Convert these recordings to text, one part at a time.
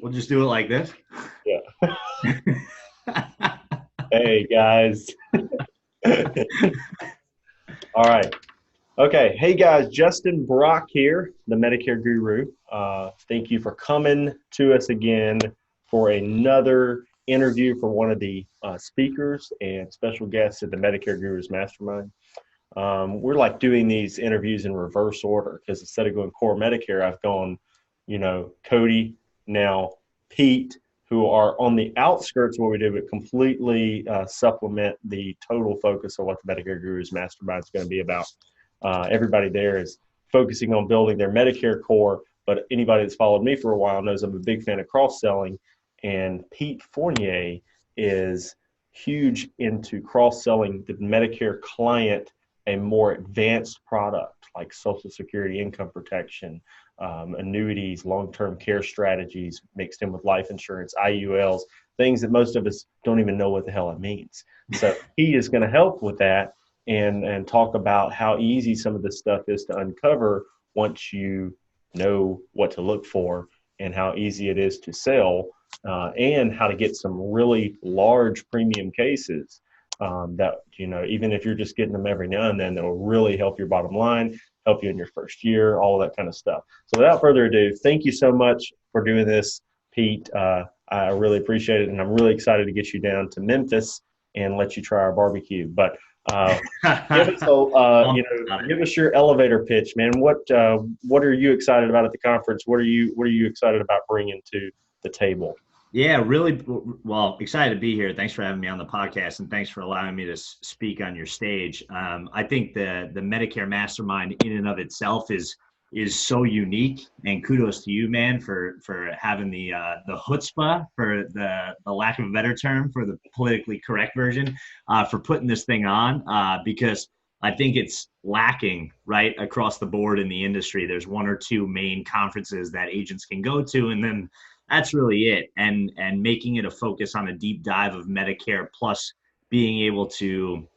We'll just do it like this. Yeah. Hey, guys. All right. Okay. Hey, guys. Justin Brock here, the Medicare Guru. Thank you for coming to us again for another interview for one of the speakers and special guests at the Medicare Gurus Mastermind. We're like doing these interviews in reverse order because instead of going core Medicare, I've gone, Cody, now Pete, who are on the outskirts of what we do, but completely supplement the total focus of what the Medicare Gurus Mastermind is going to be about. Everybody there is focusing on building their Medicare core, but anybody that's followed me for a while knows I'm a big fan of cross-selling, and Pete Fournier is huge into cross-selling the Medicare client a more advanced product like Social Security income protection, annuities, long-term care strategies mixed in with life insurance, IULs, things that most of us don't even know what the hell it means. So he is going to help with that and talk about how easy some of this stuff is to uncover once you know what to look for and how easy it is to sell, and how to get some really large premium cases that, even if you're just getting them every now and then, that will really help your bottom line, help you in your first year, all of that kind of stuff. So without further ado, thank you so much for doing this, Pete. I really appreciate it, and I'm really excited to get you down to Memphis and let you try our barbecue. But give us your elevator pitch, man. What are you excited about at the conference? What are you excited about bringing to the table? Yeah, really. Well, excited to be here. Thanks for having me on the podcast, and thanks for allowing me to speak on your stage. I think the Medicare Mastermind in and of itself is so unique, and kudos to you, man, for having the chutzpah, for the lack of a better term, for the politically correct version, for putting this thing on, because I think it's lacking right across the board in the industry. There's one or two main conferences that agents can go to, and then that's really it. And making it a focus on a deep dive of Medicare, plus being able to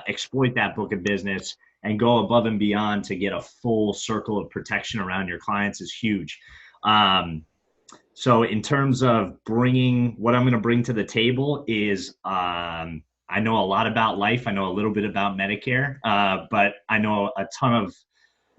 exploit that book of business and go above and beyond to get a full circle of protection around your clients is huge. So in terms of bringing, what I'm going to bring to the table is, I know a lot about life. I know a little bit about Medicare, but I know a ton of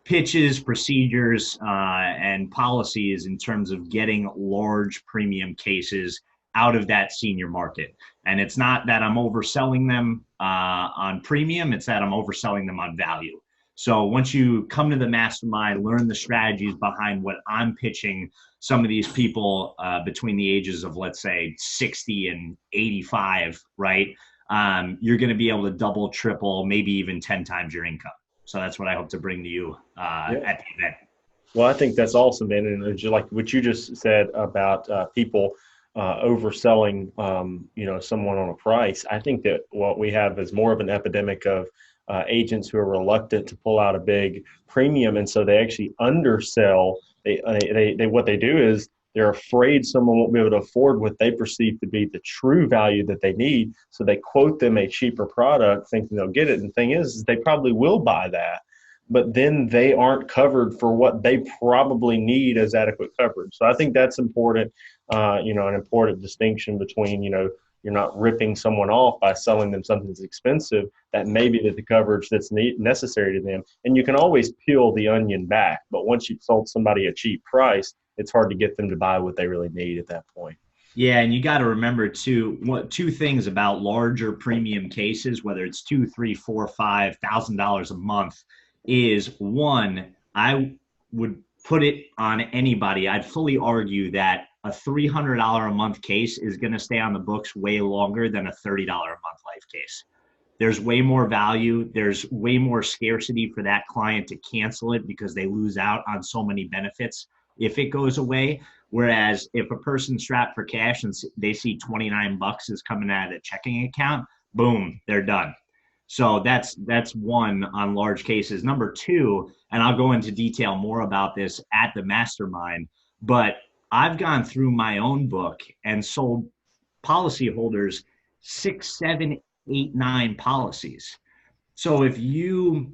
pitches, procedures, and policies in terms of getting large premium cases out of that senior market. And it's not that I'm overselling them on premium, it's that I'm overselling them on value. So once you come to the mastermind, learn the strategies behind what I'm pitching some of these people between the ages of, let's say, 60 and 85, right? You're going to be able to double, triple, maybe even 10 times your income. So that's what I hope to bring to you at the event. Well, I think that's awesome, man. And just like what you just said about people overselling, someone on a price, I think that what we have is more of an epidemic of agents who are reluctant to pull out a big premium, and so they actually undersell. They what they do is they're afraid someone won't be able to afford what they perceive to be the true value that they need. So they quote them a cheaper product thinking they'll get it. And the thing is they probably will buy that, but then they aren't covered for what they probably need as adequate coverage. So I think that's important, an important distinction between, you're not ripping someone off by selling them something that's expensive that may be the coverage that's necessary to them. And you can always peel the onion back. But once you've sold somebody a cheap price, it's hard to get them to buy what they really need at that point. Yeah, and you got to remember two things about larger premium cases, whether it's $2,000, $3,000, $4,000, $5,000 a month, is one, I would put it on anybody. I'd fully argue that a $300 a month case is going to stay on the books way longer than a $30 a month life case. There's way more value. There's way more scarcity for that client to cancel it because they lose out on so many benefits if it goes away. Whereas if a person's strapped for cash and they see 29 bucks is coming out of the checking account, boom, they're done. So that's one on large cases. Number two, and I'll go into detail more about this at the mastermind, but I've gone through my own book and sold policyholders 6, 7, 8, 9 policies. So if you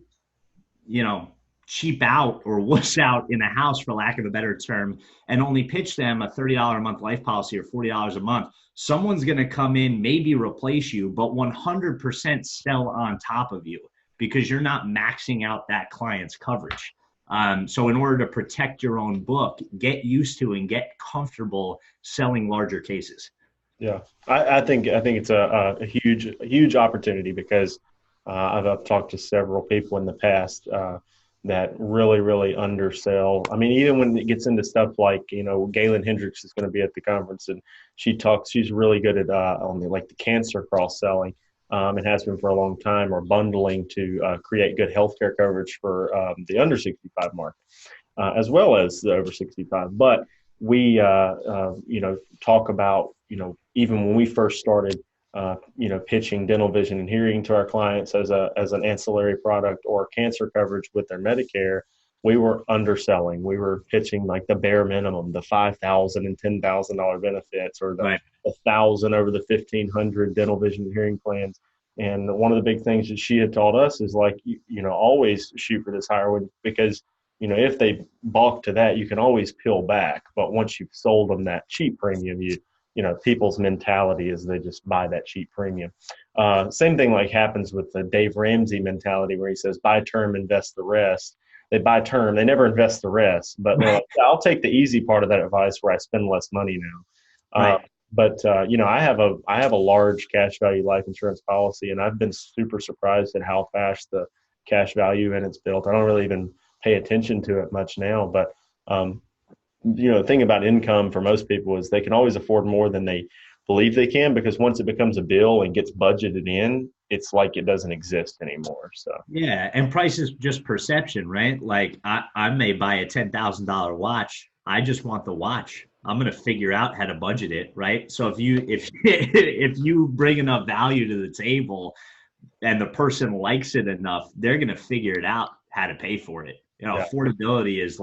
cheap out or wuss out in a house, for lack of a better term, and only pitch them a $30 a month life policy or $40 a month, someone's going to come in, maybe replace you, but 100% sell on top of you because you're not maxing out that client's coverage. So in order to protect your own book, get used to and get comfortable selling larger cases. Yeah, I think it's a huge opportunity because I've talked to several people in the past that really undersell. I mean, even when it gets into stuff like, Galen Hendricks is going to be at the conference, and she's really good at on the cancer cross selling, and has been for a long time, or bundling to create good healthcare coverage for the under 65 market, as well as the over 65. But we talk about, even when we first started, pitching dental, vision, and hearing to our clients as an ancillary product or cancer coverage with their Medicare, we were underselling. We were pitching like the bare minimum, the $5,000 and $10,000 benefits, or the Right. 1,000 over the 1,500 dental, vision, and hearing plans. And one of the big things that she had taught us is always shoot for this higher one, because if they balk to that, you can always peel back. But once you've sold them that cheap premium, people's mentality is they just buy that cheap premium. Same thing happens with the Dave Ramsey mentality, where he says, buy term, invest the rest. They buy term, they never invest the rest. But they're like, I'll take the easy part of that advice where I spend less money now. Right. But I have a large cash value life insurance policy, and I've been super surprised at how fast the cash value in it's built. I don't really even pay attention to it much now, but the thing about income for most people is they can always afford more than they believe they can, because once it becomes a bill and gets budgeted in, it's like it doesn't exist anymore. So Yeah, and price is just perception, right? Like I may buy a $10,000 watch. I just want the watch. I'm going to figure out how to budget it, right? So if if you bring enough value to the table and the person likes it enough, they're going to figure it out how to pay for it. Yeah. Affordability is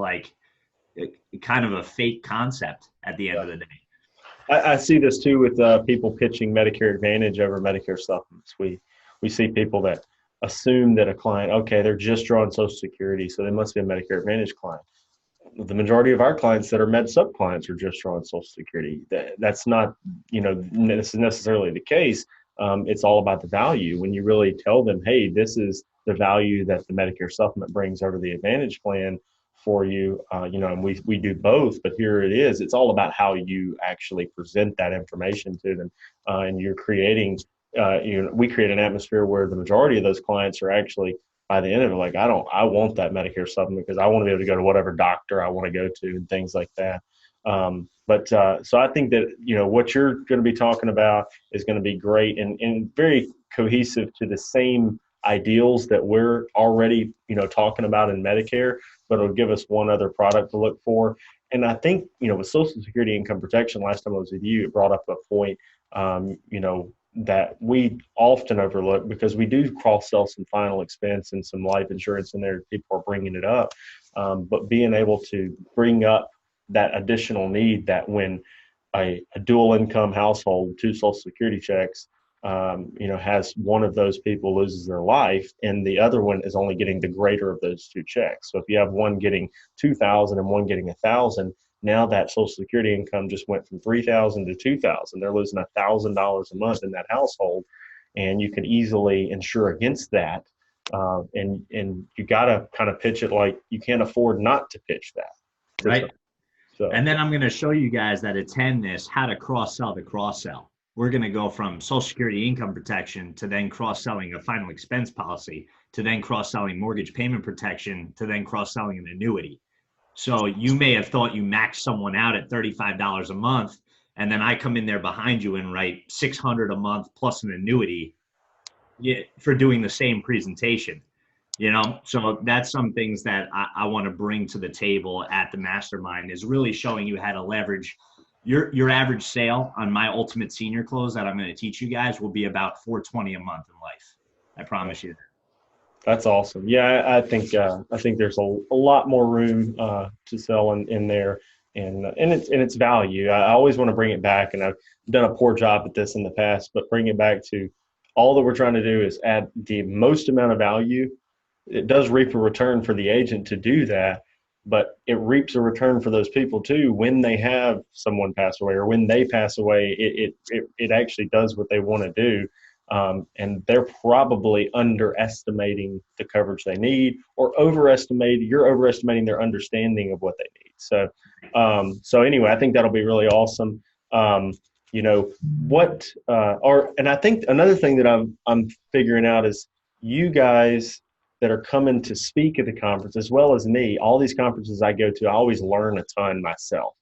kind of a fake concept at the end of the day. I see this too with people pitching Medicare Advantage over Medicare supplements. We see people that assume that a client, okay, they're just drawing Social Security, so they must be a Medicare Advantage client. The majority of our clients that are Med Sup clients are just drawing Social Security. That's not, necessarily the case. It's all about the value. When you really tell them, hey, this is the value that the Medicare supplement brings over the Advantage plan for you, and we do both, but here it is. It's all about how you actually present that information to them, and you're creating. We create an atmosphere where the majority of those clients are actually, by the end of it, I want that Medicare supplement because I want to be able to go to whatever doctor I want to go to and things like that. So I think that, what you're going to be talking about is going to be great and very cohesive to the same ideals that we're already, talking about in Medicare, but it'll give us one other product to look for. And I think, with Social Security income protection, last time I was with you, it brought up a point, that we often overlook, because we do cross-sell some final expense and some life insurance in there. People are bringing it up. But being able to bring up that additional need, that when a dual income household, 2 Social Security checks, has one of those people loses their life and the other one is only getting the greater of those 2 checks. So if you have one getting $2,000 and one getting $1,000, now that Social Security income just went from $3,000 to $2,000. They're losing $1,000 a month in that household, and you can easily insure against that. And you got to kind of pitch it like you can't afford not to pitch that. Right. So. And then I'm going to show you guys that attend this, how to cross-sell the cross-sell. We're going to go from Social Security income protection to then cross-selling a final expense policy, to then cross-selling mortgage payment protection, to then cross-selling an annuity. So you may have thought you maxed someone out at $35 a month, and then I come in there behind you and write $600 a month plus an annuity for doing the same presentation. So that's some things that I want to bring to the table at the Mastermind, is really showing you how to leverage your average sale on my ultimate senior close that I'm going to teach you guys will be about $420 a month in life. I promise you that. That's awesome. Yeah, I think there's a lot more room to sell in there, and it's value. I always want to bring it back, and I've done a poor job at this in the past, but bring it back to all that we're trying to do is add the most amount of value it does reap a return for the agent to do that, but it reaps a return for those people too when they have someone pass away or when they pass away. It actually does what they want to do. And they're probably underestimating the coverage they need, or you're overestimating their understanding of what they need. So anyway, I think that'll be really awesome. And I think another thing that I'm figuring out is you guys that are coming to speak at the conference, as well as me, all these conferences I go to, I always learn a ton myself.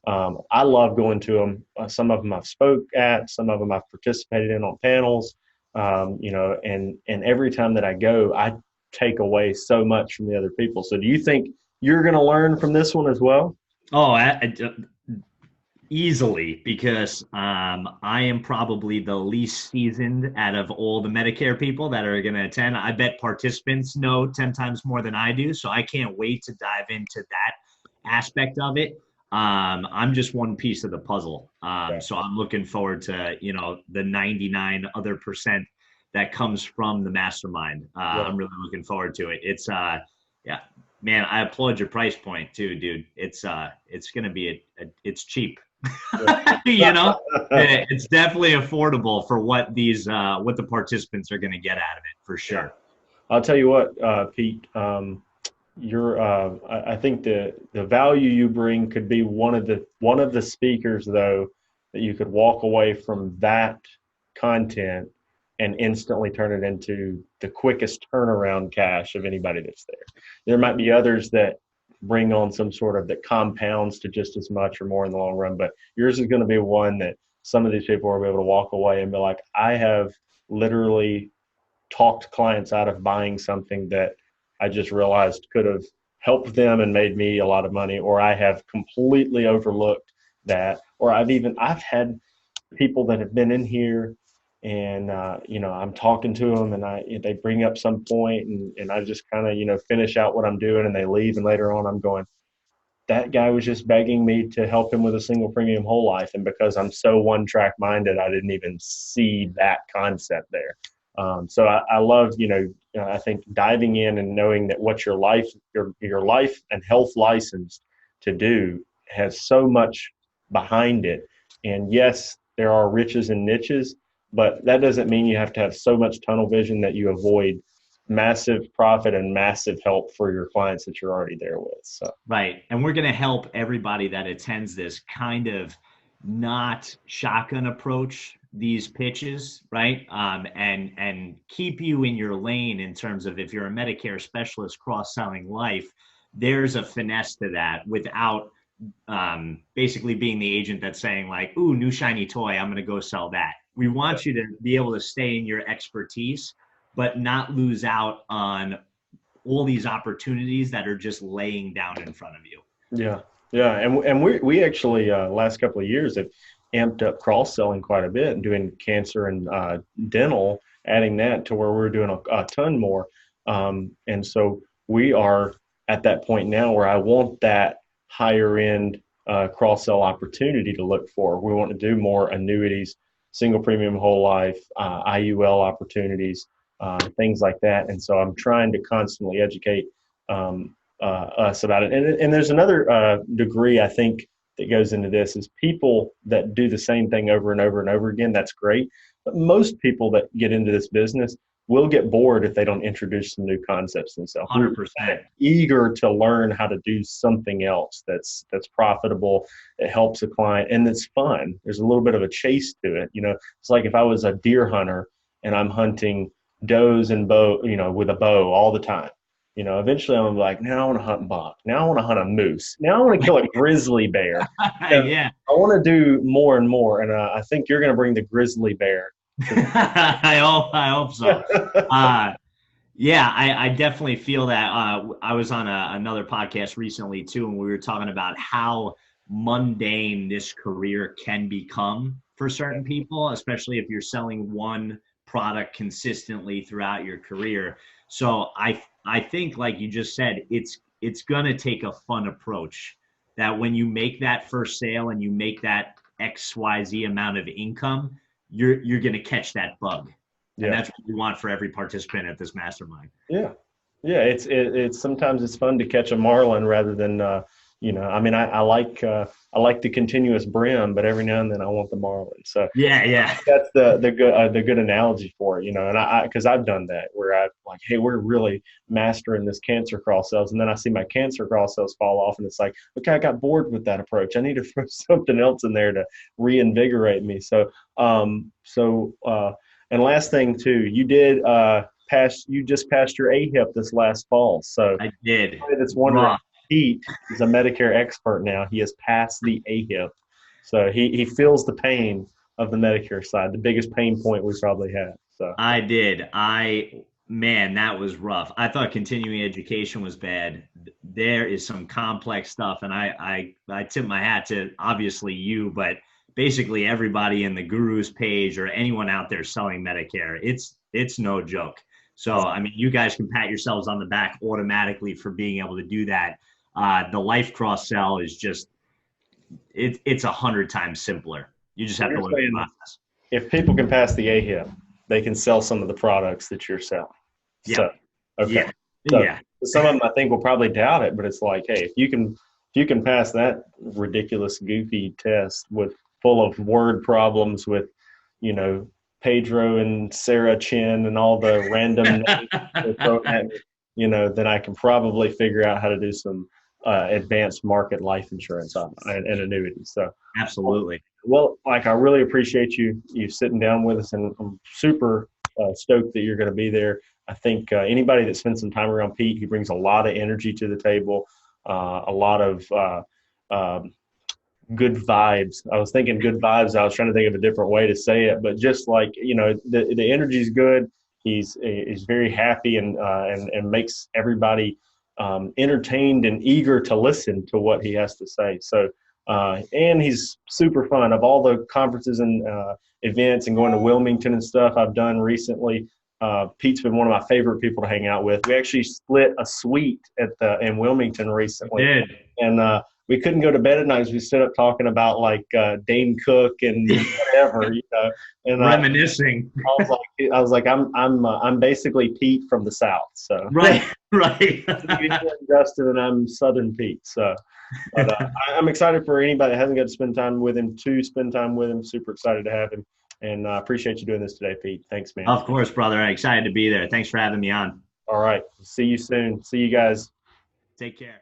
I love going to them. Some of them I've spoke at, some of them I've participated in on panels, and every time that I go, I take away so much from the other people. So do you think you're going to learn from this one as well? Oh, easily, because I am probably the least seasoned out of all the Medicare people that are going to attend. I bet participants know 10 times more than I do, so I can't wait to dive into that aspect of it. I'm just one piece of the puzzle. So I'm looking forward to, the 99 other percent that comes from the mastermind. I'm really looking forward to it. It's man, I applaud your price point too, dude. It's going to be it's cheap. It's definitely affordable for what the participants are going to get out of it, for sure. I'll tell you what, Pete, I think the value you bring could be one of the speakers, though, that you could walk away from that content and instantly turn it into the quickest turnaround cash of anybody that's there. There might be others that bring on some sort of that compounds to just as much or more in the long run, but yours is going to be one that some of these people will be able to walk away and be like, I have literally talked clients out of buying something that I just realized could have helped them and made me a lot of money, or I have completely overlooked that, or I've had people that have been in here and I'm talking to them and they bring up some point and I just kind of finish out what I'm doing and they leave, and later on I'm going, that guy was just begging me to help him with a single premium whole life, and because I'm so one track minded, I didn't even see that concept there. So I love, I think diving in and knowing that what your life and health license to do has so much behind it. And yes, there are riches and niches, but that doesn't mean you have to have so much tunnel vision that you avoid massive profit and massive help for your clients that you're already there with. So. Right. And we're going to help everybody that attends this kind of not shotgun approach these pitches, right? And keep you in your lane in terms of, if you're a Medicare specialist cross-selling life, there's a finesse to that without basically being the agent that's saying like, ooh, new shiny toy, I'm going to go sell that. We want you to be able to stay in your expertise, but not lose out on all these opportunities that are just laying down in front of you. Yeah. Yeah. And we actually, last couple of years have amped up cross-selling quite a bit and doing cancer and dental, adding that to where we're doing a ton more. And so we are at that point now where I want that higher end cross-sell opportunity to look for. We want to do more annuities, single premium whole life, IUL opportunities, things like that. And so I'm trying to constantly educate us about it. And there's another degree, I think, that goes into this is people that do the same thing over and over and over again. That's great. But most people that get into this business will get bored if they don't introduce some new concepts themselves. 100%. We're eager to learn how to do something else that's profitable, that helps a client, and that's fun. There's a little bit of a chase to it. It's like if I was a deer hunter and I'm hunting does and bow, with a bow all the time. Eventually I'm like, now I want to hunt buck. Now I want to hunt a moose. Now I want to kill a grizzly bear. Yeah. I want to do more and more. And I think you're going to bring the grizzly bear. I hope so. Yeah, I definitely feel that. I was on another podcast recently too, and we were talking about how mundane this career can become for certain people, especially if you're selling one product consistently throughout your career. So I think, like you just said, it's gonna take a fun approach, that when you make that first sale and you make that XYZ amount of income, you're gonna catch that bug. And that's what we want for every participant at this mastermind. Yeah. Yeah, it's sometimes it's fun to catch a marlin rather than I mean I like the continuous brim, but every now and then I want the marlin. So Yeah, yeah. that's the good analogy for it, and I because I've done that where I'm like, hey, we're really mastering this cancer cross cells, and then I see my cancer cross cells fall off, and it's like, okay, I got bored with that approach. I need to throw something else in there to reinvigorate me. And last thing too, you just passed your AHIP this last fall. So I did. anybody that's wondering, Pete is a Medicare expert now. He has passed the AHIP. So he feels the pain of the Medicare side, the biggest pain point we probably have. So I did. Man, that was rough. I thought continuing education was bad. There is some complex stuff, and I tip my hat to obviously you, but basically everybody in the Guru's page or anyone out there selling Medicare. It's no joke. So I mean, you guys can pat yourselves on the back automatically for being able to do that. The life cross sell is just it's 100 times simpler. You just have to learn the process. If people can pass the AHIP, they can sell some of the products that you're selling. Yeah. So, okay. Yeah. So, Yeah. some of them I think will probably doubt it, but it's like, hey, if you can pass that ridiculous, goofy test with full of word problems with, Pedro and Sarah Chin and all the random names they're throwing at me, then I can probably figure out how to do some advanced market life insurance and annuities. So Absolutely. well, like I really appreciate you sitting down with us, and I'm super stoked that you're going to be there. I think anybody that spends some time around Pete, he brings a lot of energy to the table, a lot of good vibes. I was thinking good vibes. I was trying to think of a different way to say it, but just like the energy is good. He's very happy and makes everybody entertained and eager to listen to what he has to say. So. And he's super fun. Of all the conferences and events and going to Wilmington and stuff I've done recently, Pete's been one of my favorite people to hang out with. We actually split a suite in Wilmington recently. We did. And we couldn't go to bed at night because we stood up talking about like Dane Cook and whatever, And reminiscing. I was like, I'm basically Pete from the South. So right. Justin and I'm Southern Pete. So. But I'm excited for anybody that hasn't got to spend time with him to spend time with him. Super excited to have him. And I appreciate you doing this today, Pete. Thanks, man. Of course, brother. I'm excited to be there. Thanks for having me on. All right. See you soon. See you guys. Take care.